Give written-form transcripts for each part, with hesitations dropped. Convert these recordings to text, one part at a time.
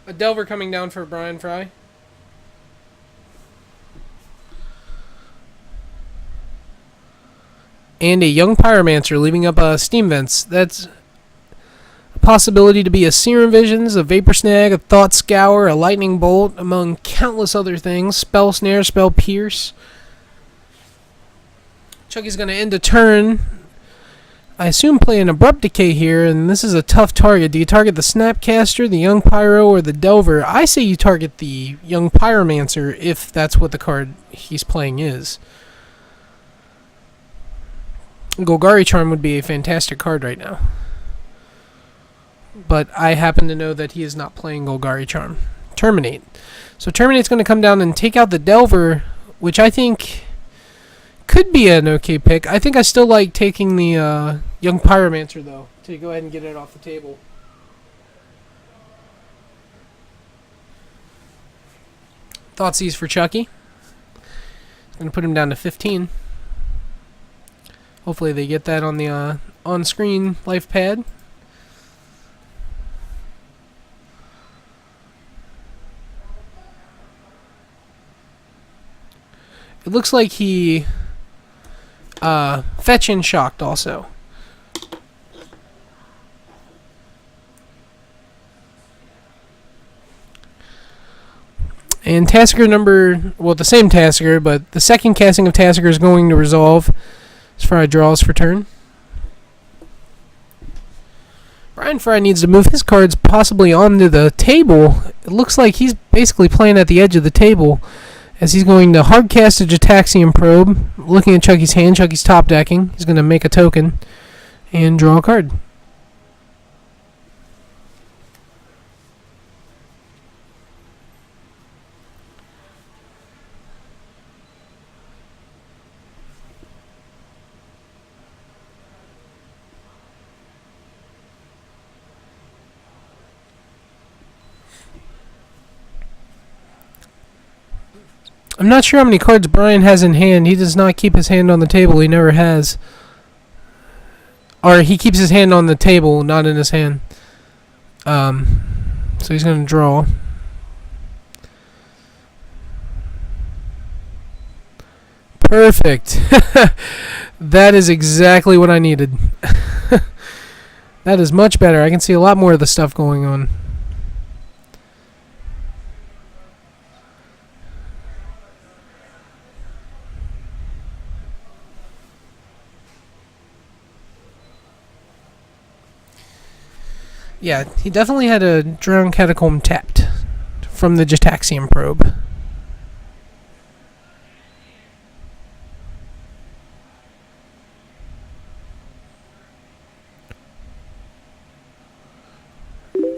A Delver coming down for Brian Fry. And a Young Pyromancer leaving up Steam Vents. That's a possibility to be a Serum Visions, a Vapor Snag, a Thought Scour, a Lightning Bolt, among countless other things. Spell Snare, Spell Pierce. Chucky's going to end a turn. I assume play an Abrupt Decay here, and this is a tough target. Do you target the Snapcaster, the Young Pyro, or the Delver? I say you target the Young Pyromancer if that's what the card he's playing is. Golgari Charm would be a fantastic card right now. But I happen to know that he is not playing Golgari Charm. Terminate. So Terminate's going to come down and take out the Delver, which I think could be an okay pick. I think I still like taking the Young Pyromancer, though, to go ahead and get it off the table. Thoughtseize for Chucky. Going to put him down to 15. Hopefully they get that on the on-screen life pad. It looks like he fetch and shocked also. And Tasker number, well, the same Tasker, but the second casting of Tasker is going to resolve as Fry draws for turn. Brian Fry needs to move his cards possibly onto the table. It looks like he's basically playing at the edge of the table, as he's going to hardcast a Jataxian Probe. Looking at Chucky's hand, Chucky's top decking. He's going to make a token and draw a card. I'm not sure how many cards Brian has in hand. He does not keep his hand on the table. He never has. Or he keeps his hand on the table, not in his hand. So he's going to draw. Perfect. That is exactly what I needed. That is much better. I can see a lot more of the stuff going on. Yeah, he definitely had a Drowned Catacomb tapped from the Jataxian Probe.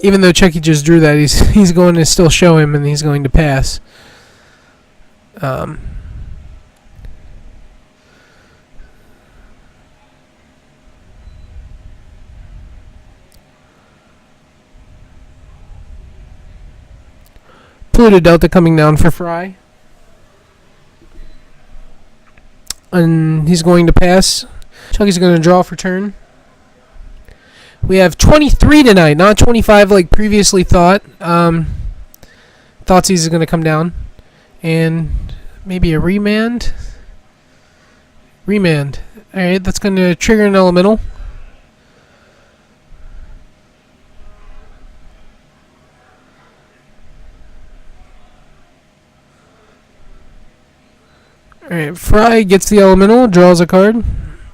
Even though Chucky just drew that, he's going to still show him, and he's going to pass. Pluto Delta coming down for Fry. And he's going to pass. Chucky's going to draw for turn. We have 23 tonight, not 25 like previously thought. Thoughtseize is going to come down. And maybe a remand. Remand. Alright, that's going to trigger an elemental. Alright, Fry gets the elemental, draws a card,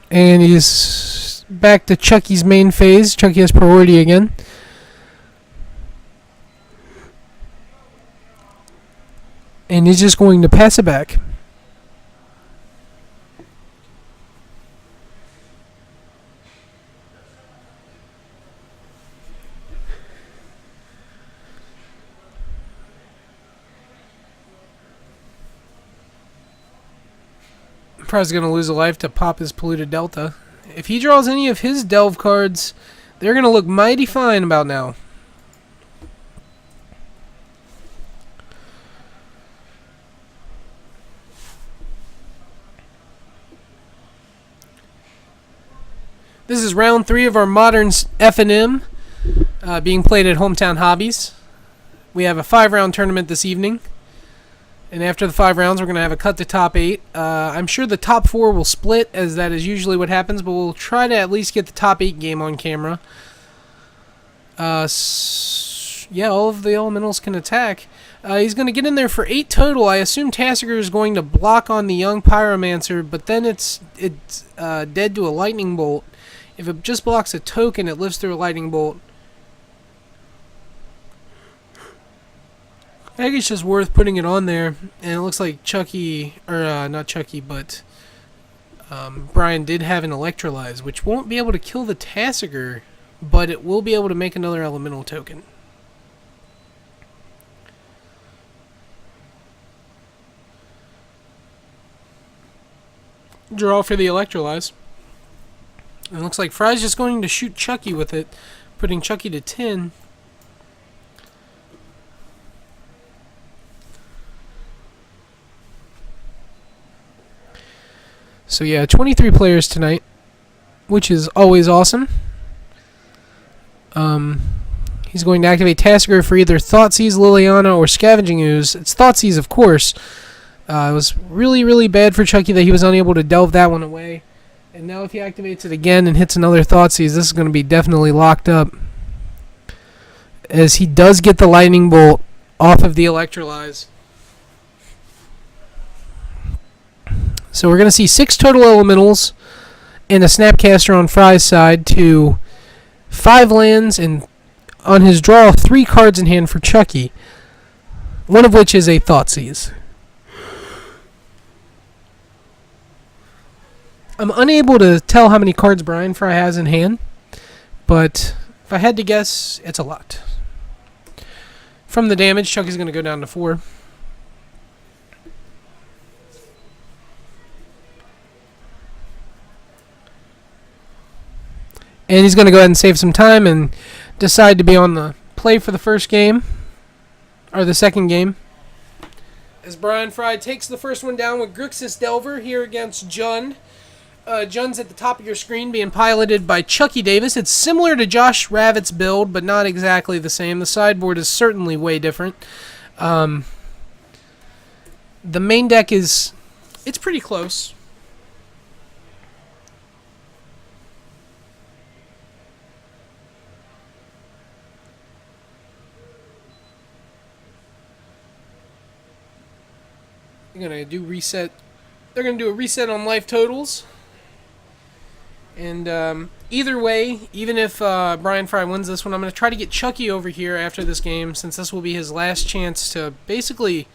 and he's back to Chucky's main phase. Chucky has priority again. And he's just going to pass it back. Probably going to lose a life to pop his Polluted Delta. If he draws any of his Delve cards, they're going to look mighty fine about now. This is round 3 of our modern F&M being played at Hometown Hobbies. We have a 5-round tournament this evening. And after the 5 rounds, we're going to have a cut to top 8. I'm sure the top 4 will split, as that is usually what happens, but we'll try to at least get the top 8 game on camera. Yeah, all of the elementals can attack. He's going to get in there for 8 total. I assume Tassiger is going to block on the young Pyromancer, but then it's dead to a lightning bolt. If it just blocks a token, it lives through a lightning bolt. I think it's just worth putting it on there, and it looks like Chucky, or not Chucky, but Brian did have an Electrolyze, which won't be able to kill the Tassiger, but it will be able to make another elemental token. Draw for the Electrolyze. And it looks like Fry's just going to shoot Chucky with it, putting Chucky to 10. So yeah, 23 players tonight, which is always awesome. He's going to activate Tassiger for either Thoughtseize, Liliana, or Scavenging Ooze. It's Thoughtseize, of course. It was really, really bad for Chucky that he was unable to delve that one away. And now if he activates it again and hits another Thoughtseize, this is going to be definitely locked up. As he does get the Lightning Bolt off of the Electrolyze. So we're going to see 6 total elementals and a Snapcaster on Fry's side to 5 lands, and on his draw 3 cards in hand for Chucky, one of which is a Thoughtseize. I'm unable to tell how many cards Brian Fry has in hand, but if I had to guess, it's a lot. From the damage, Chucky's going to go down to 4. And he's going to go ahead and save some time and decide to be on the play for the first game, or the second game. As Brian Fry takes the first one down with Grixis Delver here against Jund. Jund's at the top of your screen being piloted by Chucky Davis. It's similar to Josh Ravitt's build, but not exactly the same. The sideboard is certainly way different. The main deck it's pretty close. They're going to do reset. They're going to do a reset on life totals. And either way, even if Brian Fry wins this one, I'm going to try to get Chucky over here after this game, since this will be his last chance to basically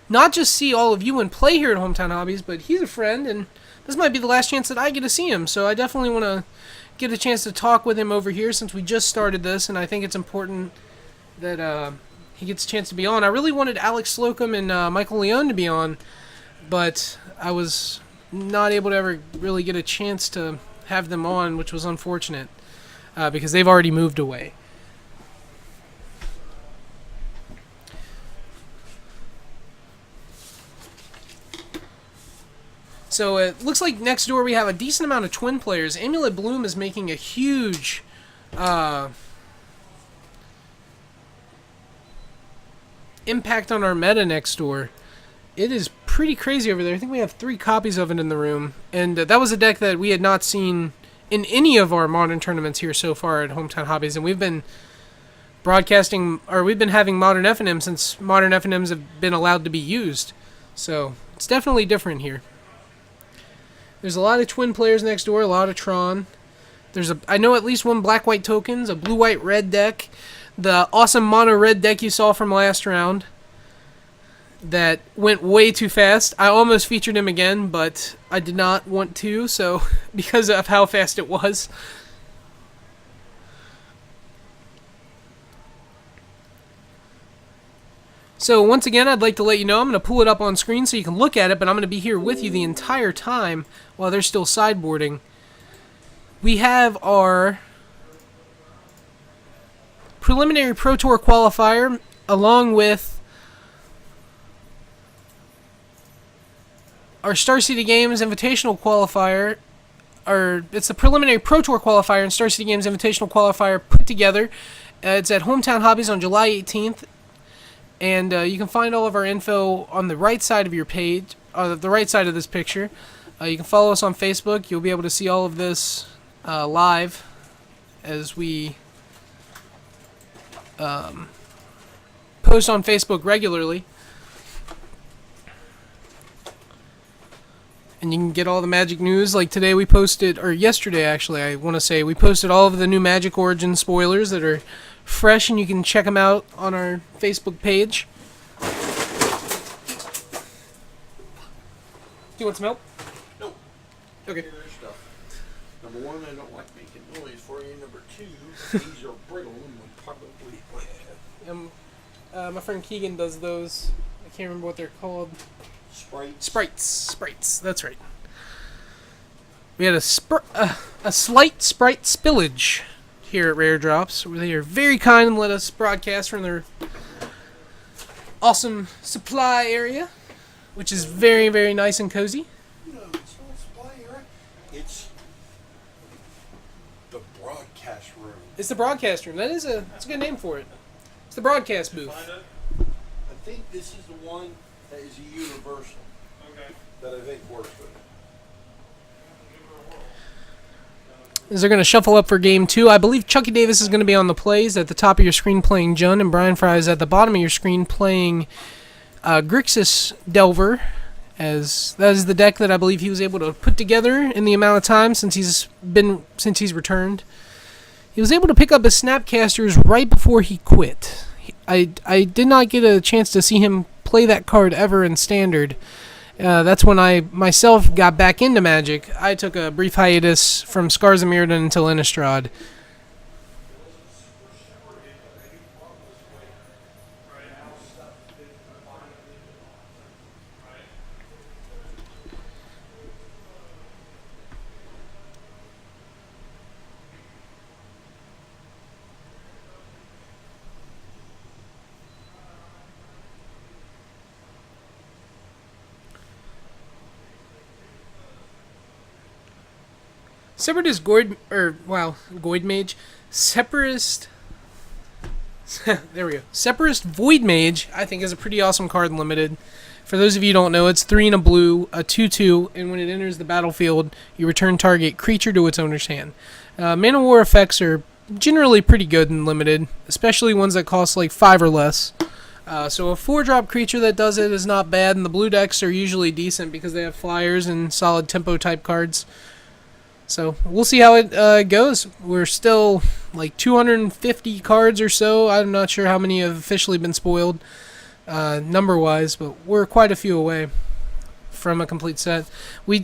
not just see all of you and play here at Hometown Hobbies, but he's a friend, and this might be the last chance that I get to see him. So I definitely want to get a chance to talk with him over here, since we just started this, and I think it's important that he gets a chance to be on. I really wanted Alex Slocum and Michael Leone to be on, but I was not able to ever really get a chance to have them on, which was unfortunate, because they've already moved away. So it looks like next door we have a decent amount of twin players. Amulet Bloom is making a huge impact on our meta next door. It is pretty crazy over there. I think we have 3 copies of it in the room. And that was a deck that we had not seen in any of our modern tournaments here so far at Hometown Hobbies. And we've been broadcasting, or we've been having Modern FNM since Modern FNMs have been allowed to be used. So it's definitely different here. There's a lot of twin players next door, a lot of Tron. I know at least 1 black-white tokens, a blue-white-red deck, the awesome mono-red deck you saw from last round that went way too fast. I almost featured him again, but I did not want to, so because of how fast it was. So once again, I'd like to let you know, I'm going to pull it up on screen so you can look at it, but I'm going to be here with you the entire time while they're still sideboarding. We have our preliminary Pro Tour qualifier, along with our Star City Games Invitational qualifier, or it's the preliminary Pro Tour qualifier and Star City Games Invitational qualifier put together. It's at Hometown Hobbies on July 18th. And you can find all of our info on the right side of your page, the right side of this picture. You can follow us on Facebook. You'll be able to see all of this live as we post on Facebook regularly. And you can get all the Magic news. Like today we posted, or yesterday actually, I want to say, we posted all of the new Magic Origin spoilers that are fresh, and you can check them out on our Facebook page. Do you want some help? No. Okay. Here's stuff. Number one, I don't like making noise for you. Number two, these are brittle and will probably break. My friend Keegan does those. I can't remember what they're called. Sprites. That's right. We had a slight Sprite spillage here at Rare Drops. They are very kind and let us broadcast from their awesome supply area, which is very, very nice and cozy. No, it's not a supply area. It's the broadcast room. It's the broadcast room. That's a good name for it. It's the broadcast booth. I think this is the one that is a universal. Okay. That I think works with it. As they're going to shuffle up for game 2, I believe Chucky Davis is going to be on the plays at the top of your screen playing Jun, and Brian Fry is at the bottom of your screen playing Grixis Delver, as that is the deck that I believe he was able to put together in the amount of time since he's returned. He was able to pick up his Snapcasters right before he quit. I did not get a chance to see him play that card ever in Standard. That's when I myself got back into Magic. I took a brief hiatus from Scars of Mirrodin until Innistrad. Separatist Goid Mage. Separatist. There we go. Separatist Void Mage, I think, is a pretty awesome card in Limited. For those of you who don't know, it's 3 and a blue, a 2/2, and when it enters the battlefield, you return target creature to its owner's hand. Mana War effects are generally pretty good in Limited, especially ones that cost like 5 or less. So a 4-drop creature that does it is not bad, and the blue decks are usually decent because they have flyers and solid tempo type cards. So we'll see how it goes. We're still like 250 cards or so. I'm not sure how many have officially been spoiled number-wise, but we're quite a few away from a complete set.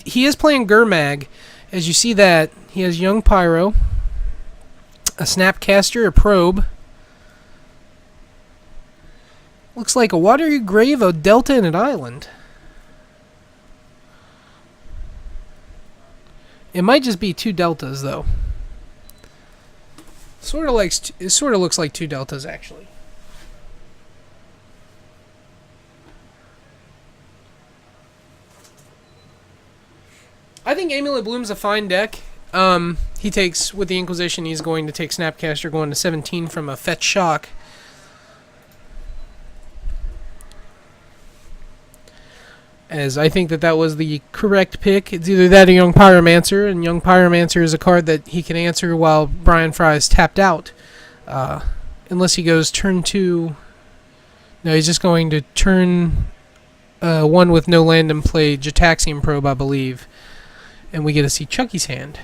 He is playing Gurmag. As you see that, he has Young Pyro, a Snapcaster, a Probe. Looks like a Watery Grave, a Delta, and an Island. It might just be 2 deltas, though. It sort of looks like 2 deltas, actually. I think Amulet Bloom's a fine deck. He takes, with the Inquisition, he's going to take Snapcaster going to 17 from a Fetch Shock. As I think that was the correct pick. It's either that or Young Pyromancer, and Young Pyromancer is a card that he can answer while Brian Fry is tapped out. Unless he goes turn 2. No, he's just going to turn 1 with no land and play Jataxian Probe, I believe. And we get to see Chucky's hand.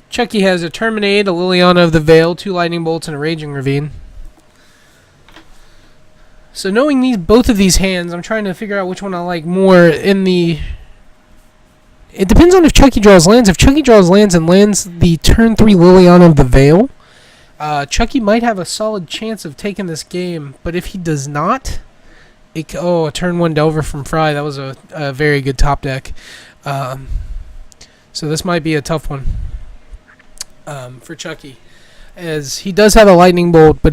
Chucky has a Terminate, a Liliana of the Veil, 2 Lightning Bolts, and a Raging Ravine. So knowing both of these hands, I'm trying to figure out which one I like more in the... It depends on if Chucky draws lands. If Chucky draws lands and lands the turn 3 Liliana of the Veil, Chucky might have a solid chance of taking this game. But if he does not... a turn 1 Delver from Fry. That was a very good top deck. So this might be a tough one. For Chucky, as he does have a Lightning Bolt, but